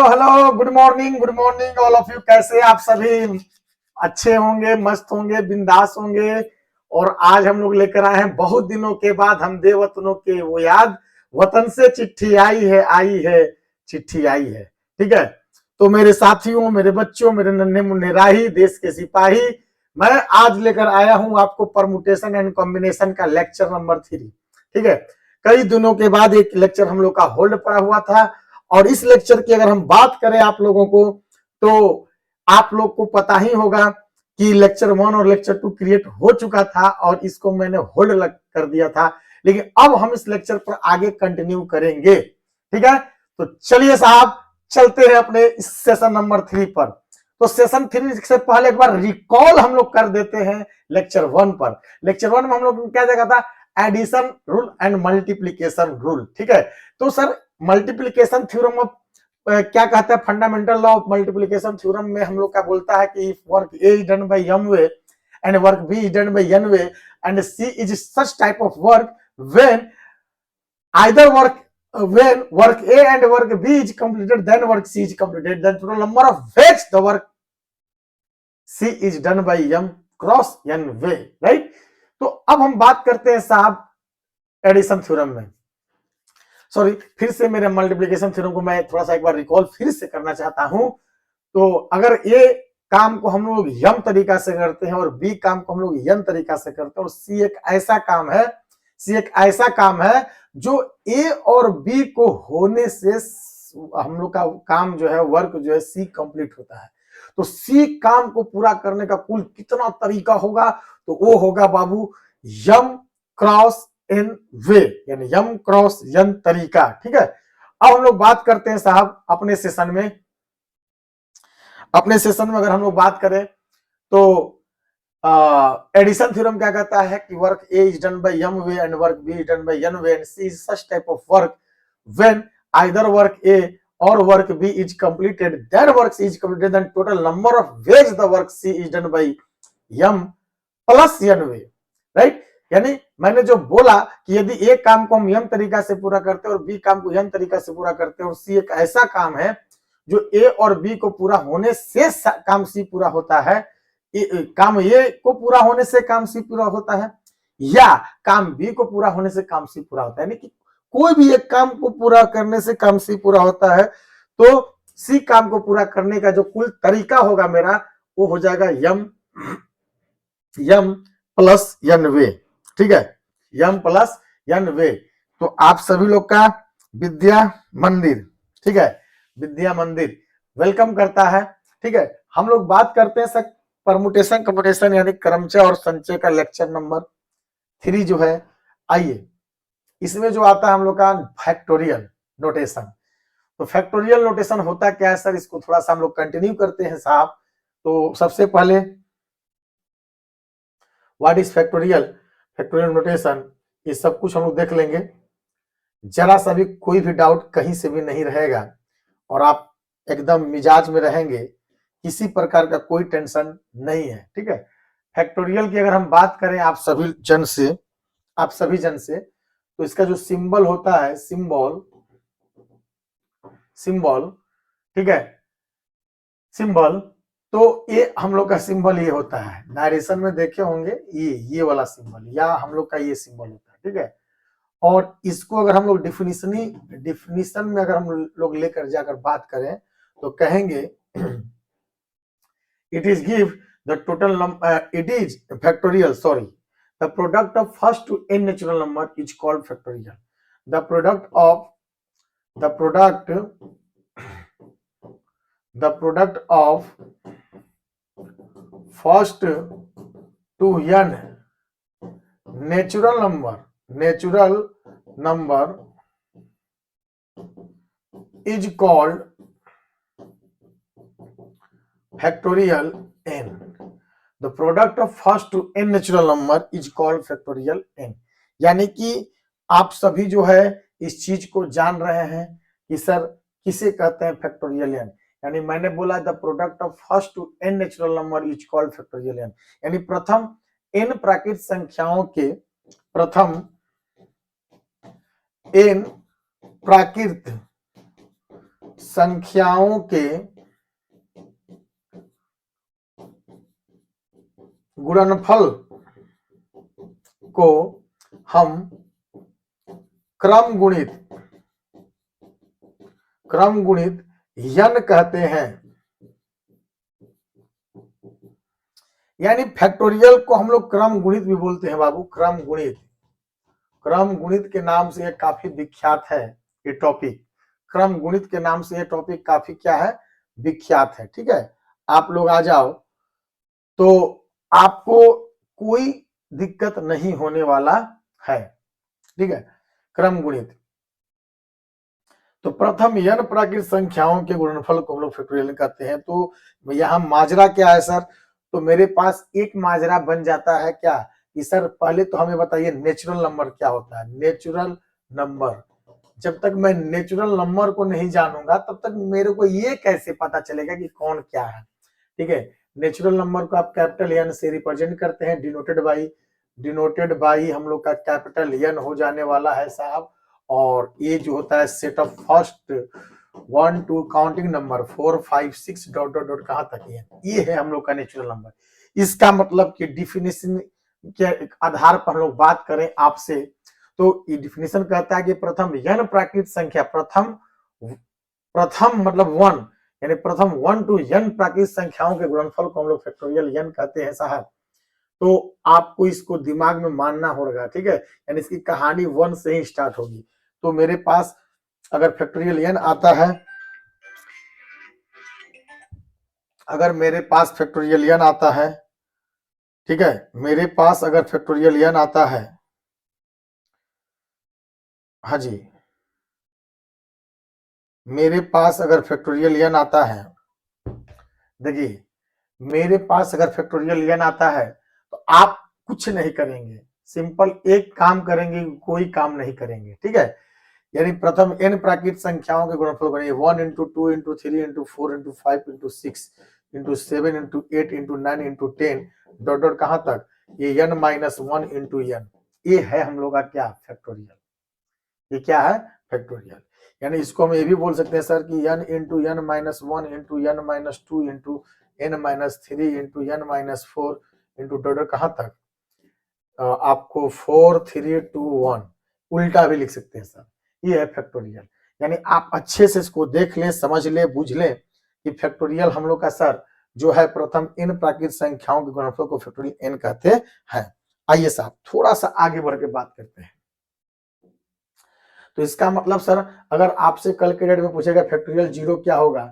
Hello, good morning all of you. कैसे आप सभी? अच्छे होंगे, मस्त होंगे, बिंदास होंगे। और आज हम लोग लेकर आए हैं बहुत दिनों के बाद हम देवतनों के वो याद। वतन से चिट्ठी आई है, चिट्ठी आई है। ठीक है, तो मेरे साथियों, मेरे बच्चों, मेरे नन्हे मुन्ने राही, देश के सिपाही, मैं आज लेकर आया हूं आपको परमुटेशन एंड कॉम्बिनेशन का लेक्चर नंबर 3। ठीक है, कई दिनों के बाद एक लेक्चर हम लोग का होल्ड पड़ा हुआ था। और इस लेक्चर की अगर हम बात करें आप लोगों को, तो आप लोग को पता ही होगा कि लेक्चर 1 और लेक्चर 2 क्रिएट हो चुका था और इसको मैंने होल्ड कर दिया था। लेकिन अब हम इस लेक्चर पर आगे कंटिन्यू करेंगे। ठीक है, तो चलिए साहब, चलते हैं अपने इस सेशन नंबर 3 पर। तो सेशन 3 से पहले एक बार रिकॉल हम लोग कर देते हैं लेक्चर 1 पर। लेक्चर 1 में हम लोग क्या देखा था? Addition rule and multiplication rule. ठीक है, तो सर मल्टीप्लीकेशन थ्योरम ऑफ क्या कहता है? Fundamental law of multiplication theorem में हम लोग का बोलता है कि if work A is done by m ways and work b is done by n ways and c is such type of work when either work when work A and work B is completed, then work C is completed, then total number of ways the work C is done by m cross n way, right? तो अब हम बात करते हैं साहब addition theorem में। Sorry, फिर से मेरे मल्टीप्लिकेशन थ्योरम को मैं थोड़ा सा एक बार रिकॉल फिर से करना चाहता हूं। तो अगर ए काम को हम लोग यम तरीका से करते हैं और बी काम को हम लोग यन तरीका से करते हैं और सी एक ऐसा काम है जो ए और बी को होने से हम लोग का काम जो है, वर्क जो है, सी कंप्लीट होता है। तो सी काम को पूरा करने का कुल कितना तरीका होगा? तो वो होगा बाबू यम क्रॉस एन वे, यानी यम क्रॉस यन तरीका। ठीक है, अब हम लोग बात करते हैं साहब अपने सेशन में अगर हम लोग बात करें तो एडिशन थ्योरम क्या कहता है कि work A is done by m ways and work b is done by n ways and c is such type of work when either work a और work b is completed, then work c is completed, then total number of ways the work c is done by m plus n ways, right? यानी मैंने जो बोला कि यदि एक काम को हम यम तरीका से पूरा करते हैं और बी काम को यम तरीका से पूरा करते हैं और सी एक ऐसा काम है जो ए और बी को पूरा होने से काम सी पूरा होता है, काम ए को पूरा होने से काम सी पूरा होता है, या काम बी को पूरा होने से काम सी पूरा होता है। यानी कि कोई भी एक काम को पूरा करने से काम सी पूरा होता है, तो सी काम को पूरा करने का जो कुल तरीका होगा मेरा, वो हो जाएगा यम प्लस यन वे। ठीक है, यम प्लस यन वे। तो आप सभी लोग का विद्या मंदिर, ठीक है, विद्या मंदिर वेलकम करता है। ठीक है, हम लोग बात करते हैं सर परमुटेशन कम्युटेशन यानी क्रमचय और संचय का लेक्चर नंबर 3 जो है। आइए, इसमें जो आता है हम लोग का फैक्टोरियल नोटेशन। तो फैक्टोरियल नोटेशन होता क्या है सर, इसको थोड़ा सा हम लोग कंटिन्यू करते हैं साहब। तो सबसे पहले व्हाट इज फैक्टोरियल नोटेशन, ये सब कुछ हम लोग देख लेंगे। जरा सा भी कोई भी डाउट कहीं से भी नहीं रहेगा और आप एकदम मिजाज में रहेंगे, किसी प्रकार का कोई टेंशन नहीं है। ठीक है, फैक्टोरियल की अगर हम बात करें आप सभी जन से, तो इसका जो सिंबल होता है, सिंबल, ठीक है, सिंबल, तो ये हम लोग का सिंबल ये होता है, नारेशन में देखे होंगे ये वाला सिंबल, या हम लोग का ये सिंबल होता है। ठीक है, और इसको अगर हम लोग डिफिनीशन में अगर हम लोग लेकर जाकर बात करें तो कहेंगे it is give the total number, it is factorial, sorry, the product of first to n natural number is called factorial. The product of first to n natural number is called factorial n. The product of first to n natural number is called factorial n. यानी कि आप सभी जो है इस चीज को जान रहे हैं कि सर किसे कहते हैं फैक्टोरियल n। यानी मैंने बोला the product of first to n natural number is called factorial n, यानी प्रथम n प्राकृत संख्याओं के प्रथम n प्राकृत संख्याओं के गुणनफल को हम क्रम गुणित यन कहते हैं। यानी फैक्टोरियल को हम लोग क्रम गुणित भी बोलते हैं बाबू, क्रम गुणित के नाम से ये काफी विख्यात है ये टॉपिक। क्रम गुणित के नाम से ये टॉपिक काफी क्या है, विख्यात है। ठीक है, आप लोग आ जाओ तो आपको कोई दिक्कत नहीं होने वाला है। ठीक है, क्रम गुणित। तो प्रथम n प्राकृत संख्याओं के गुणनफल को हम लोग फैक्टोरियल कहते हैं। तो यहाँ माजरा क्या है सर, तो मेरे पास एक माजरा बन जाता है क्या कि सर पहले तो हमें बताइए नेचुरल नंबर क्या होता है। नेचुरल नंबर, जब तक मैं नेचुरल नंबर को नहीं जानूंगा तब तक मेरे को ये कैसे पता चलेगा कि कौन क्या है। ठीक है, नेचुरल नंबर को आप कैपिटल एन से रिप्रेजेंट करते हैं, डिनोटेड बाई हम लोग का कैपिटल एन हो जाने वाला है साहब। और ये जो होता है set of first 1 2 counting number 4 5 6 dot dot dot कहां तक ये है हम लोग का नेचुरल नंबर। इसका मतलब कि डिफिनेशन के आधार पर हम लोग बात करें आपसे तो ये डिफिनेशन कहता है कि प्रथम n प्राकृत संख्या, प्रथम मतलब 1, यानी प्रथम 1 to n प्राकृत संख्याओं के गुणनफल को हम लोग फैक्टोरियल n कहते हैं साहब। तो आपको इसको दिमाग में मानना होगा। ठीक है, यानी इसकी कहानी 1 से ही स्टार्ट होगी। तो मेरे पास अगर फैक्टोरियल n आता है, अगर मेरे पास फैक्टोरियल n आता है, ठीक है, मेरे पास अगर फैक्टोरियल n आता है, हाँ जी, मेरे पास अगर फैक्टोरियल n आता है, देखिए मेरे पास अगर फैक्टोरियल n आता है तो आप कुछ नहीं करेंगे, सिंपल एक काम करेंगे, कोई काम नहीं करेंगे। ठीक है, यानी प्रथम n प्राकृत संख्याओं के गुणनफल करेंगे 1 into 2 into 3 into 4 into 5 into 6 into 7 into 8 into 9 into 10 dot dot कहां तक, ये n minus 1 into n, ये है हम लोग का क्या फैक्टोरियल। ये क्या है फैक्टोरियल। यानी इसको हम ये भी बोल सकते हैं सर कि n into n minus 1 into n minus 2 into n minus 3 into n minus 4 into dot कहां तक, आपको 4 3 2 1 उल्टा भी लिख सकते हैं सर। ये है फैक्टोरियल। यानी आप अच्छे से इसको देख लें, समझ लें, बुझ लें कि फैक्टोरियल हम लोग का सर जो है प्रथम n प्राकृत संख्याओं के गुणनफल को फैक्टोरियल n कहते हैं। आइए साहब थोड़ा सा आगे बढ़ के बात करते हैं। तो इसका मतलब सर अगर आपसे कल के डेट में पूछेगा फैक्टोरियल 0 क्या होगा,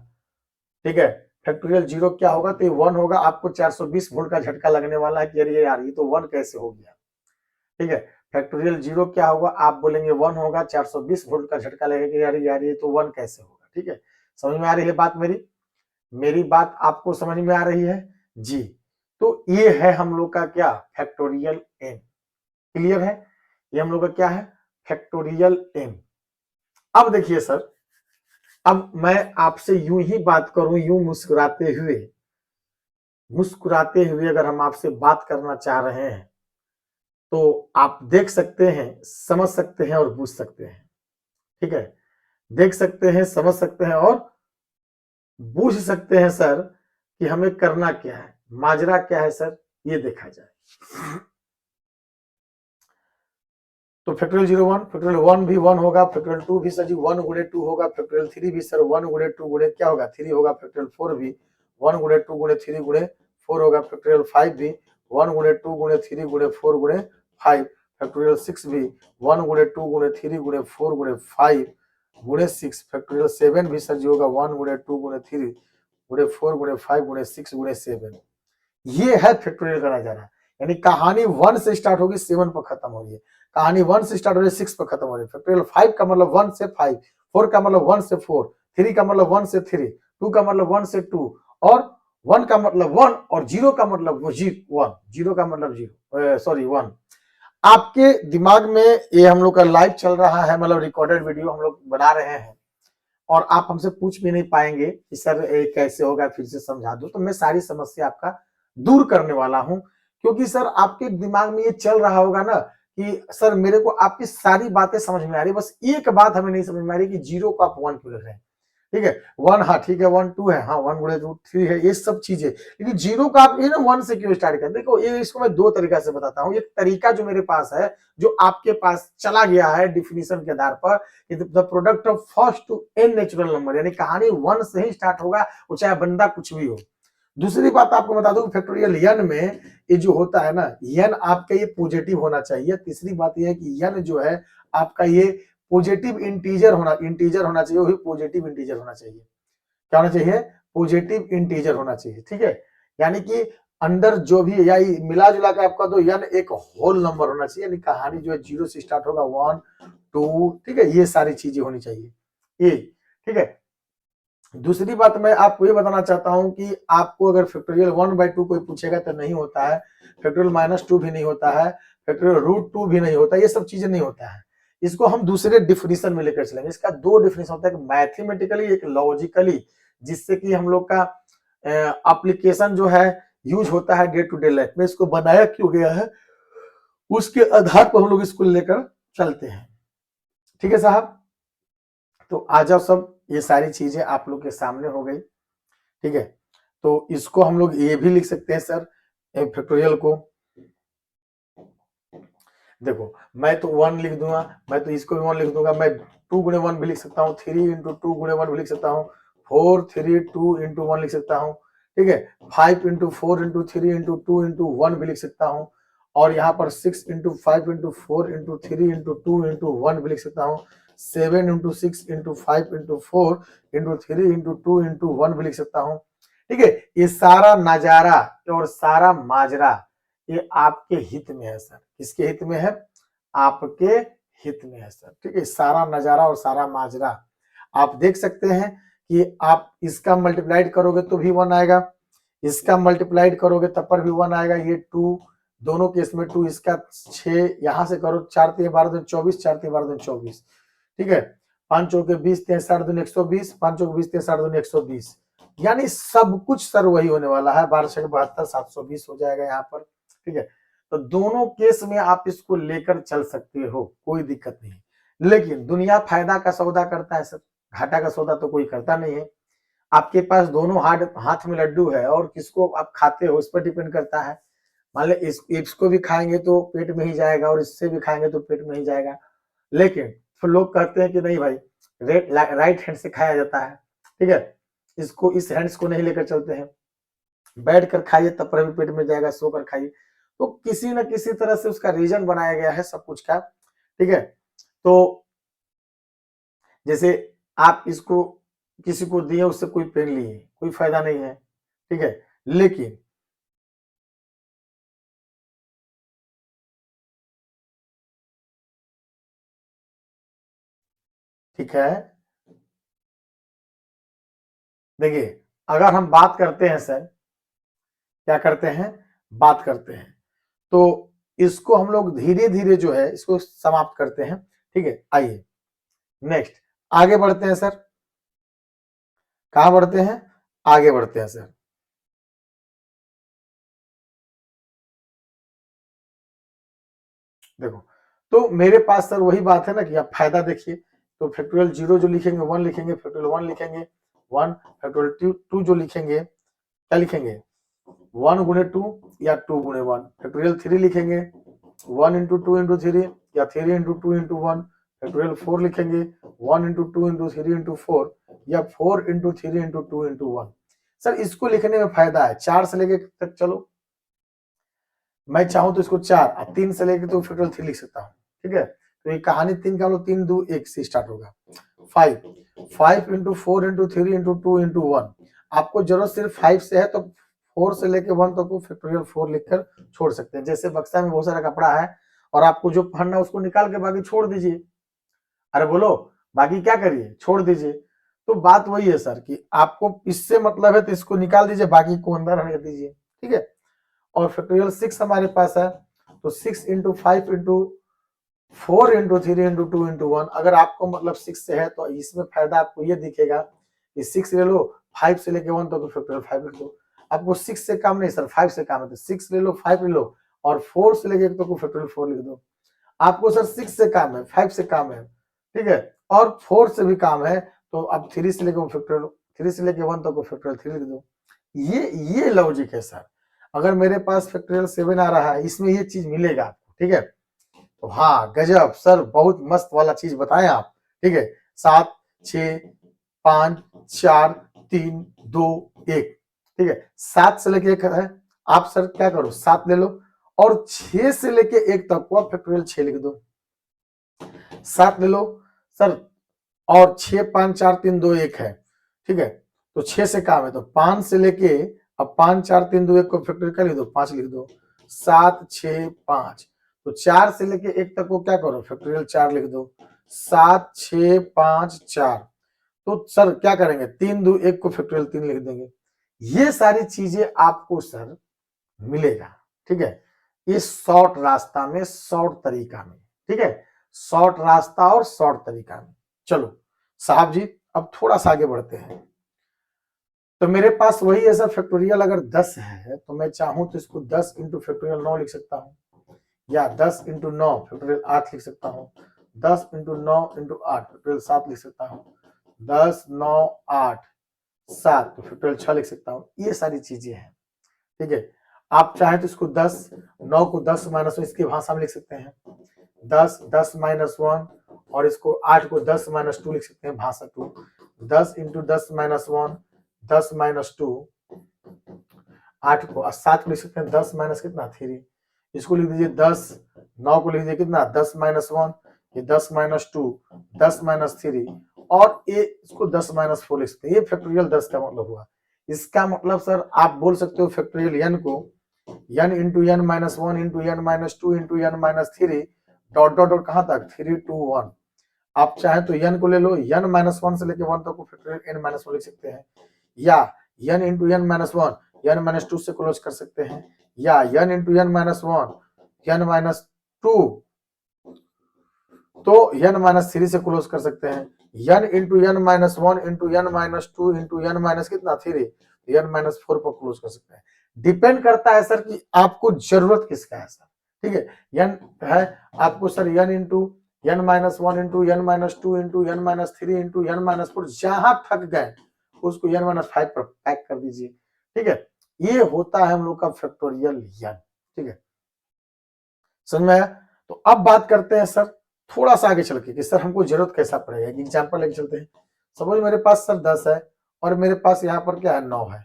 ठीक है, फैक्टोरियल 0 क्या होगा, तो ये 1 होगा। आपको 420 वोल्ट का झटका लगने वाला है कि अरे यार ये तो 1 कैसे हो गया। ठीक है, फैक्टोरियल 0 क्या होगा, आप बोलेंगे 1 होगा, 420 वोल्ट का झटका लगेगा कि यार ये तो 1 कैसे होगा। ठीक है, समझ में आ रही है बात मेरी बात आपको समझ में आ रही है जी। तो ये है हम लोग का क्या फैक्टोरियल n, क्लियर है, ये हम लोग का क्या है फैक्टोरियल n। अब देखिए सर, अब मैं आपसे यूं ही बात करूं, यूं मुस्कुराते हुए अगर हम आपसे बात करना चाह रहे हैं तो आप देख सकते हैं, समझ सकते हैं और बूझ सकते हैं। ठीक है, देख सकते हैं, समझ सकते हैं और बूझ सकते हैं सर कि हमें करना क्या है, माजरा क्या है सर, ये देखा जाए। तो फैक्टोरियल 01, फैक्टोरियल 1 भी 1 होगा, फैक्टोरियल 2 भी सर जी 1 गुणे 2 होगा, फैक्टोरियल 3 भी सर 1 गुणे 2 गुणे क्या होगा 3 होगा, फैक्टोरियल 4 भी 1 गुणे 2 गुणे 3 गुणे 4 होगा, फैक्टोरियल 5 भी 1 गुणे 2 गुणे 3 गुणे 4 गुणे 5, फैक्टोरियल 6 भी 1 गुणे 2 गुणे 3 गुणे 4 गुणे 5 गुणे 6, फैक्टोरियल 7 भी सर जी होगा 1 गुणे 2 गुणे 3 गुणे 4 गुणे 5 गुणे 6 गुणे 7। ये है फैक्टोरियल का नजारा। यानी कहानी 1 से स्टार्ट होगी 7 पर खत्म होगी, कहानी 1 से स्टार्ट हो रही है 6 पर खत्म हो रही है। फैक्टोरियल 5 का मतलब 1 से 5, 4 का मतलब 1 से 4, 3 का मतलब 1 से 3, 2 का मतलब 1 से 2 और 1 का मतलब 1 और 0 का मतलब 1, 0 का मतलब 0 सॉरी 1। आपके दिमाग में ये हम लोग का लाइव चल रहा है, मतलब रिकॉर्डेड वीडियो हम लोग बना रहे हैं और आप हमसे पूछ भी नहीं पाएंगे कि सर कैसे होगा, फिर से समझा दो। तो मैं सारी समस्या आपका दूर करने वाला हूं, क्योंकि सर आपके दिमाग में ये चल रहा होगा ना कि सर मेरे को आपकी सारी बातें समझ में आ रही, बस एक बात हमें नहीं समझ में आ रही कि 0 को आप 1 क्यों लिख रहे हैं। ठीक है, 1 हाँ ठीक है, 1 2 है, हाँ 1 गुणे 2 3 है, ये सब चीजें। लेकिन जीरो का आप ये ना 1 से क्यों स्टार्ट करते? देखो ये इसको मैं दो तरीका से बताता हूँ। एक तरीका जो मेरे पास है, जो आपके पास चला गया है डिफिनीशन के आधार पर, the product of first to N natural number, यानी कहानी 1 से ही स्टार्ट होगा, वो चाहे बंदा कुछ भी हो। दूसरी बात आपको बता दूं, फैक्टोरियल एन में ये जो होता है ना, एन आपका ये पॉजिटिव होना चाहिए। तीसरी बात ये है कि एन जो है आपका ये पॉजिटिव इंटीजर होना चाहिए, वही पॉजिटिव इंटीजर होना चाहिए। क्या होना चाहिए? पॉजिटिव इंटीजर होना चाहिए, ठीक है। यानी कि अंदर जो भी या मिला जुला के आपका दो एन एक होल नंबर होना चाहिए, यानी कहानी जो है 0 से स्टार्ट होगा, 1 2, ठीक है, ये सारी चीजें होनी चाहिए ये, ठीक है। दूसरी बात मैं आपको ये बताना चाहता हूं कि आपको अगर फैक्टोरियल 1/2 कोई पूछेगा तो नहीं होता है, फैक्टोरियल -2 भी नहीं होता है, फैक्टोरियल √2 भी नहीं होता, ये सब चीजें नहीं होता है। इसको हम दूसरे डिफिनीशन में लेकर चलेंगे। इसका दो डिफिनीशन होता है, एक मैथमेटिकली, एक लॉजिकली, जिससे कि हम लोग का एप्लीकेशन जो है यूज होता है डे टू डे लाइफ में। इसको बनाया क्यों गया है, उसके आधार पर हम लोग इसको लेकर चलते हैं, ठीक है साहब। तो आ जाओ सब, ये सारी चीजें आप लोग के सामने हो गई, ठीक है। तो इसको हम लोग ये भी लिख सकते हैं सर, फैक्टोरियल को। देखो मैं तो 1 लिख दूंगा, मैं तो इसको भी 1 लिख दूंगा, मैं 2 गुणे 1 भी लिख सकता हूँ, 3 इंटू 2 गुणे 1 भी लिख सकता हूँ, 4 3 2 इंटू 1 लिख सकता हूँ, ठीक है। 5 इंटू 4 इंटू 3 इंटू 2 इंटू 1 भी लिख सकता हूँ, और यहाँ पर 6 into 5 into 4 into 3 into 2 into 1 भी लिख सकता हूँ, 7 into 6 into 5 into 4 into 3 into 2 into 1 भी लिख सकता हूँ, ठीक है। ये सारा नजारा और सारा माजरा ये आपके हित में है सर। किसके हित में है? आपके हित में है सर, ठीक है। सारा नजारा और सारा माजरा आप देख सकते हैं कि आप इसका मल्टीप्लाइड करोगे तो भी 1 आएगा, इसका मल्टीप्लाइड करोगे तब पर भी 1 आएगा। ये 2 दोनों केस में 2, इसका 6, यहां से करो 4 3 12 दूनी 24, 4 3 12 दूनी 24, ठीक है। 5 चौके 20, 3 60 दूनी 120, 5 चौके 20, 3 60 दूनी 120, यानी सब कुछ सर वही होने वाला है। 12 6 72, 720 हो जाएगा यहाँ पर, ठीक है। तो दोनों केस में आप इसको लेकर चल सकते हो, कोई दिक्कत नहीं। लेकिन दुनिया फायदा का सौदा करता है सर, घाटा का सौदा तो कोई करता नहीं है। आपके पास दोनों हाथ में लड्डू है, और किसको आप खाते हो इस पर डिपेंड करता है। मान लो इसको भी खाएंगे तो पेट में ही जाएगा, और इससे भी खाएंगे तो पेट में ही जाएगा। लेकिन फिर लोग कहते हैं कि नहीं भाई, राइट हैंड से खाया जाता है, ठीक है, इसको इस हैंड्स को नहीं लेकर चलते हैं। बैठ कर खाइए तब पर भी पेट में जाएगा, सोकर खाइए। तो किसी न किसी तरह से उसका रीजन बनाया गया है सब कुछ का, ठीक है। तो जैसे आप इसको किसी को दिए, उससे कोई पेन लिए, कोई फायदा नहीं है, ठीक है। लेकिन ठीक है, देखिए अगर हम बात करते हैं सर, क्या करते हैं, बात करते हैं, तो इसको हम लोग धीरे धीरे जो है इसको समाप्त करते हैं, ठीक है। आइए नेक्स्ट आगे बढ़ते हैं सर। कहां बढ़ते हैं? आगे बढ़ते हैं सर। देखो तो मेरे पास सर वही बात है ना कि आप फायदा देखिए, तो फैक्टोरियल 0 जो लिखेंगे 1 लिखेंगे, फैक्टोरियल 1 लिखेंगे 1, फैक्टोरियल 2 जो लिखेंगे क्या लिखेंगे, 1 गुणे 2 या 2 गुणे 1, फैक्टोरियल 3 लिखेंगे 1 इंटू 2 इंटू 3 या 3 इंटू 2 इंटू 1, फैक्टोरियल 4 लिखेंगे 1 इंटू 2 इंटू 3 इंटू 4 या 4 इंटू 3 इंटू 2 इंटू 1। सर इसको लिखने में फायदा है, 4 से लेके तक चलो, मैं चाहूं तो इसको 4 3 से लेके तो फैक्टोरियल 3 लिख सकता हूँ, ठीक है। तो ये कहानी 3 का लोग 3 2 1 से स्टार्ट होगा। 5 इंटू 4 इंटू 3 इंटू 2 इंटू 1, आपको जरूरत सिर्फ 5 से है तो 4 से लेके 1 तक को फैक्टोरियल 4 लिखकर छोड़ सकते हैं। जैसे बक्सा में बहुत सारा कपड़ा है और आपको जो पहनना है उसको निकाल के बाकी छोड़ दीजिए, अरे बोलो बाकी क्या करिए, छोड़ दीजिए। तो बात वही है सर कि आपको इससे मतलब है तो इसको निकाल दीजिए, बाकी को अंदर रहने दीजिए, ठीक है। और फैक्टोरियल 6 हमारे पास है, तो 6 into 5 into 4 into 3 into 2 into 1, अगर आपको मतलब 6 से है तो इसमें फायदा आपको ये दिखेगा कि 6 ले लो, 5 से लेके 1 तो फैक्टोरियल 5 लिख दो। आपको 6 से काम नहीं सर, 5 से काम है, तो 6 ले लो, 5 ले लो, और 4 से लेके तो फैक्टोरियल 4 लिख दो। आपको सर 6 से काम है, 5 से काम है, ठीक है, और 4 से भी काम है, तो अब 3 से लेके फैक्टोरियल 3 से लेके 1 तक को फैक्टोरियल 3 लिख दो। ये लॉजिक है सर। अगर मेरे पास फैक्टोरियल 7 आ रहा है, इसमें ये चीज मिलेगा आपको, ठीक है। तो हाँ गजब सर, बहुत मस्त वाला चीज बताएं आप, ठीक है। 7 6 5 4 3 2 1, ठीक है। 7 से लेके 1 है, आप सर क्या करो 7 ले लो, और 6 से लेके 1 तक को आप फैक्टोरियल 6 लिख दो। 7 ले लो सर, और 6 5 4 3 2 1 है, ठीक है। तो 6 से काम है, तो 5 से लेके अब 5 4 3 2 1 को फैक्टोरियल कर लिख दो, 5 लिख दो। 7 6 5, तो 4 से लेके 1 तक को क्या करो फैक्टोरियल 4 लिख दो। 7 6 5 4, तो सर क्या करेंगे 3 2 1 को फैक्टोरियल 3 लिख देंगे। ये सारी चीजें आपको सर मिलेगा, ठीक है। ये शॉर्ट रास्ता में, शॉर्ट तरीका में, ठीक है। शॉर्ट रास्ता और शॉर्ट तरीका में। चलो साहब जी अब थोड़ा सा आगे बढ़ते हैं। तो मेरे पास वही है सर, फैक्टोरियल अगर 10 है तो मैं चाहूं तो इसको 10 इंटू फैक्टोरियल 9 लिख सकता हूं, या 10 इंटू 9 फैक्टोरियल 8 लिख सकता हूं, 10 इंटू 9 इंटू 8 फैक्टोरियल 7 लिख सकता हूं, 10 9 8 7 तो फैक्टोरियल 6 लिख सकता हूं। ये सारी चीजें हैं, ठीक है। आप चाहे तो इसको 10 9 को 10 माइनस इसकी भाषा में लिख सकते हैं, 10 10 माइनस 1, और इसको 8 को 10 माइनस 2 लिख सकते हैं भाषा 2, 10 इंटू 10 माइनस 1 10 माइनस 2, 8 को 7 को लिख सकते हैं 10 माइनस कितना 3, इसको लिख दीजिए 10, 9 को लिख दीजिए कितना 10 माइनस 1, ये 10 माइनस 2 10 माइनस 3, और ये इसको 10 माइनस 4 लिख सकते हैं। ये फैक्टोरियल 10 का मतलब हुआ। इसका मतलब सर आप बोल सकते हो फैक्टोरियल n को n into n minus 1 into n minus 2 into n minus 3 dot dot dot कहां तक 3 2 1। आप चाहे तो n को ले लो, n माइनस 1 से लेके 1 तक को फैक्टोरियल n माइनस 1 लिख सकते हैं, या n into n minus 1 n minus 2 से क्लोज कर सकते हैं, या n into n minus 1 n minus 2 तो n माइनस 3 से क्लोज कर सकते हैं, n into n minus 1 into n minus 2 into n minus कितना 3 n माइनस 4 पर क्लोज कर सकते हैं। डिपेंड करता है सर कि आपको जरूरत किसका है सर, ठीक है। n है आपको sir n into n minus 1 into n minus 2 into n minus 3 into n minus 4, जहां थक गए उसको n माइनस 5 पर पैक कर दीजिए, ठीक है। ये होता है हम लोग का फैक्टोरियल n, ठीक है, समझ में आया। तो अब बात करते हैं सर थोड़ा सा आगे चल के कि सर हमको जरूरत कैसा पड़ेगा। एक एग्जांपल लेके चलते हैं। सपोज मेरे पास सर 10 है और मेरे पास यहाँ पर क्या है 9 है,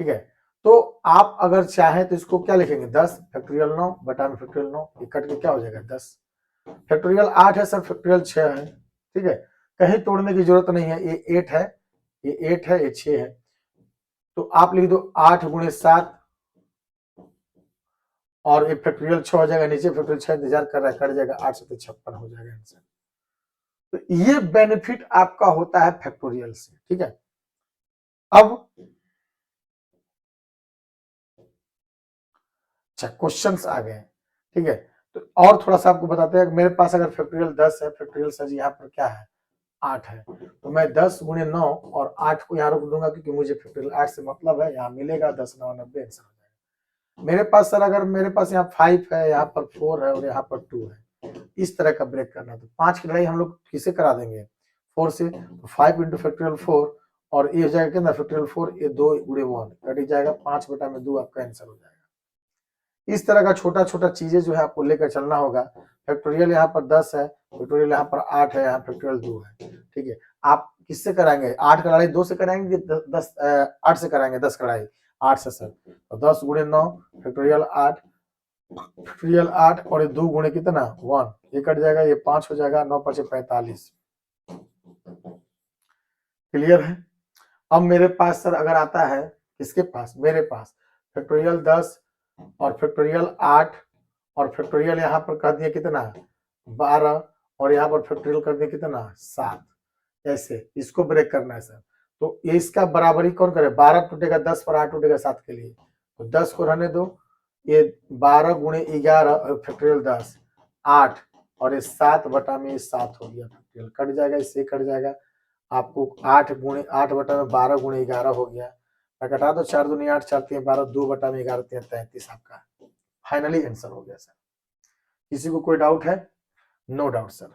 ठीक है। तो आप अगर चाहें तो इसको क्या लिखेंगे 10 फैक्टोरियल 9 बटा में फैक्टोरियल 9, ये कट के क्या हो जाएगा 10। फैक्टोरियल 8 है सर, फैक्टोरियल 6 है, ठीक है। कहीं तोड़ने की जरूरत नहीं है, ये 8 है, ये 8 है, ये 6 है, तो आप लिख दो 8 गुणे 7 और ये फैक्टोरियल 6 हो जाएगा, नीचे फैक्टोरियल 6 इंतजार कर रहा है, कट जाएगा 8 से 56 हो जाएगा आंसर। तो ये बेनिफिट आपका होता है फैक्टोरियल से, ठीक है। अब अच्छा क्वेश्चंस आ गए, ठीक है। तो और थोड़ा सा आपको बताते हैं, मेरे पास अगर फैक्टोरियल 10 है, फैक्टोरियल सर यहाँ पर क्या है 8 है, तो मैं 10 गुणे 9 और 8 को यहाँ रोक दूंगा क्योंकि मुझे फैक्टोरियल 8 से मतलब है, यहाँ मिलेगा 10 9 90 आंसर हो जाएगा। मेरे पास सर अगर मेरे पास यहाँ 5 है, यहाँ पर 4 है और यहाँ पर 2 है, इस तरह का ब्रेक करना, तो 5 की लड़ाई हम लोग किसे करा देंगे 4 से, तो 5 इंटू फैक्टोरियल 4 और ये हो जाएगा कितना फैक्टोरियल 4, ये 2 गुणे 1 कट जाएगा, 5 बटा में 2 आपका आंसर हो जाएगा। इस तरह का छोटा छोटा चीजें जो है आपको लेकर चलना होगा। फैक्टोरियल यहाँ पर 10 है, फैक्टोरियल यहाँ पर 8 है, यहाँ फैक्टोरियल 2 है, ठीक है। आप किससे कराएंगे 8 का लड़ाई 2 से कराएंगे, 8 से कराएंगे 10 का लड़ाई 8 से सर, तो 10 गुणे 9 फैक्टोरियल 8 फैक्टोरियल 8 और ये 2 गुणे कितना 1, ये कट जाएगा, ये 5 हो जाएगा, 9 5 45। क्लियर है। अब मेरे पास सर अगर आता है किसके पास, मेरे पास फैक्टोरियल 10 और फैक्टोरियल 8 और फैक्टोरियल यहाँ पर कर दिया कितना 12 और यहाँ पर फैक्टोरियल कर दिया कितना 7, ऐसे इसको ब्रेक करना है सर। तो ये इसका बराबरी कौन करे, 12 टूटेगा 10 पर 8 टूटेगा 7 के लिए, तो 10 को रहने दो, ये 12 गुणे 11 फैक्टोरियल 10 8 और ये 7 बटा में 7 हो गया, फैक्टोरियल कट जाएगा, इससे कट जाएगा, आपको 8 गुणे 8 बटा में 12 गुणे 11 हो गया, घटा दो 4 दूनी 8 4 3 12 2 बटा में 11 3 33 आपका फाइनली आंसर हो गया सर। किसी को कोई डाउट है? No doubt sir.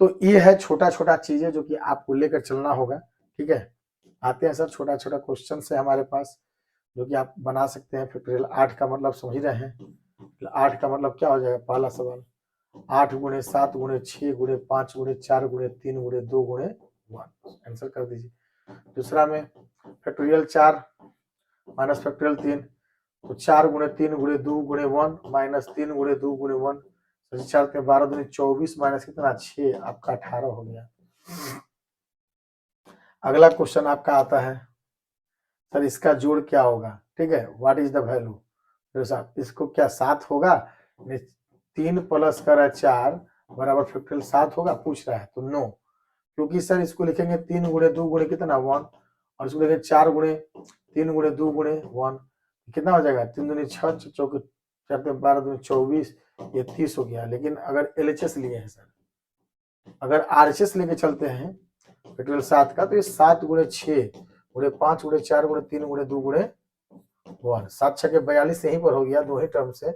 तो ये है छोटा छोटा चीजें जो कि आपको लेकर चलना होगा, ठीक है। आते हैं सर छोटा छोटा क्वेश्चन है हमारे पास जो कि आप बना सकते हैं। फैक्टोरियल 8 का मतलब समझ रहे हैं, 8 का मतलब क्या हो जाएगा, पहला सवाल 8 गुणे 7 गुणे 6 गुणे 5 गुणे 4 गुणे 3 गुणे 2 गुणे 1, आंसर कर दीजिए। दूसरा में फैक्टोरियल 4 माइनस फैक्टोरियल 3, तो 4 गुणे 3 गुणे 2 गुणे 1 माइनस 3 गुणे 2 गुणे 1, 4 में 12 दूनी 24 माइनस कितना 6, आपका 18 हो गया। अगला क्वेश्चन आपका आता है सर इसका जोड़ क्या होगा, ठीक है, व्हाट इज द वैल्यू। इसको क्या 7 होगा, 3 प्लस करा 4 बराबर फैक्टोरियल 7 होगा, पूछ रहा है तो नो, क्योंकि सर इसको लिखेंगे 3 गुणे 2 गुणे कितना 1, और इसको लिखेंगे 4 गुणे 3 गुणे 2 गुणे 1, कितना हो जाएगा 3 दूनी 6 चौके 4 में 12 दूनी 24, ये 30 हो गया। लेकिन अगर एलएचएस लिए हैं सर, अगर आरएचएस लेके चलते हैं फैक्टोरियल 7 का, तो ये 7 गुणे 6 गुणे 5 गुणे 4 गुणे 3 गुणे 2 गुणे 1, 7 6 के 42 यहीं पर हो गया दो ही टर्म से।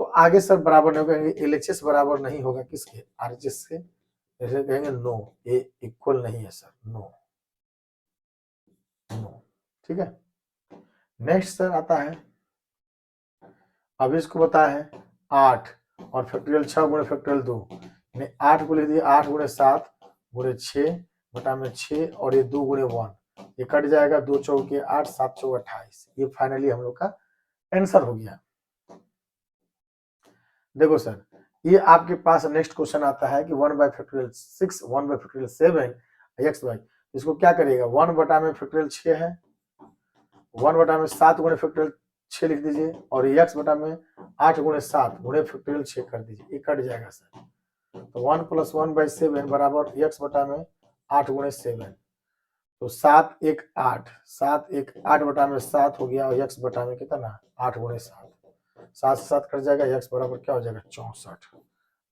तो आगे सर बराबर नहीं होगा, एलएचएस बराबर नहीं होगा किसके, आरएचएस से, जैसे कहेंगे नो, ये इक्वल नहीं है सर, नो नो, ठीक है। नेक्स्ट सर आता है, अब इसको बताया है 8 और फैक्टोरियल 6 गुणे फैक्टोरियल 2, 8 को लिख दिए 8 गुणे 7 गुणे 6 बटा में 6 और ये 2 गुणे 1, ये कट जाएगा 2 चौके 8 7 चौके 28, ये फाइनली हम लोग का आंसर हो गया। देखो सर ये आपके पास नेक्स्ट क्वेश्चन आता है कि 1 by factorial 6 1 by factorial 7 X Y, इसको क्या करिएगा 1 बटा में फैक्टोरियल 6 है, 1 बटा में 7 गुणे फैक्टोरियल 6 लिख दीजिए, और x बटा में 8 गुणे 7 गुणे फैक्टोरियल 6 कर दीजिए, ये कट जाएगा सर। तो 1 प्लस 1 बाई 7 बराबर x बटा में 8 गुणे 7, तो 7 1 8, 7 1 8 बटा में 7 हो गया, और x बटा में कितना 8 गुणे 7, 7 से 7 कट जाएगा, x बराबर क्या हो जाएगा 64,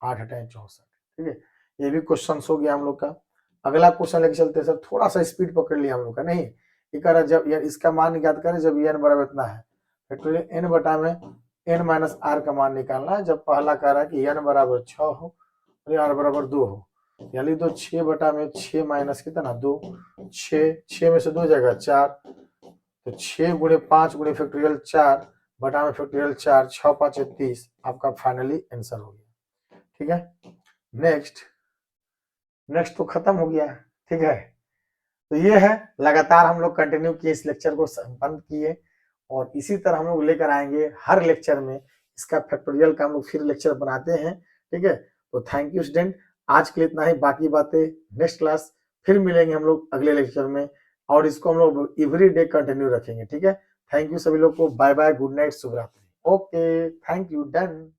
8 हटाए 64, ठीक है। ये भी क्वेश्चन हो गया हम लोग का। अगला क्वेश्चन लेके चलते हैं सर, थोड़ा सा स्पीड पकड़ लिया हम लोग का, नहीं ये कह रहा है जब इसका मान ज्ञात करें जब n बराबर इतना है, फैक्टोरियल n बटा में n माइनस r का मान निकालना है। जब पहला कह रहा है कि n बराबर 6 हो और r बराबर 2 हो, यानी तो 6 बटा में 6 माइनस कितना 2, 6 में से 2 जाएगा 4, तो 6 गुणे 5 गुणे फैक्टोरियल 4 बटा में फैक्टोरियल 4, 6 5 30, आपका फाइनली आंसर हो गया, ठीक है। नेक्स्ट तो खत्म हो गया, ठीक है। तो ये है, लगातार हम लोग कंटिन्यू किए, इस लेक्चर को संपन्न किए, और इसी तरह हम लोग लेकर आएंगे हर लेक्चर में इसका फैक्टोरियल का हम लोग फिर लेक्चर बनाते हैं, ठीक है। तो थैंक यू स्टूडेंट, आज के लिए इतना ही, बाकी बातें नेक्स्ट क्लास फिर मिलेंगे हम लोग अगले लेक्चर में, और इसको हम लोग एवरी डे कंटिन्यू रखेंगे, ठीक है। थैंक यू सभी लोग को, बाय बाय, गुड नाइट, शुभ रात्रि, ओके, थैंक यू, डन।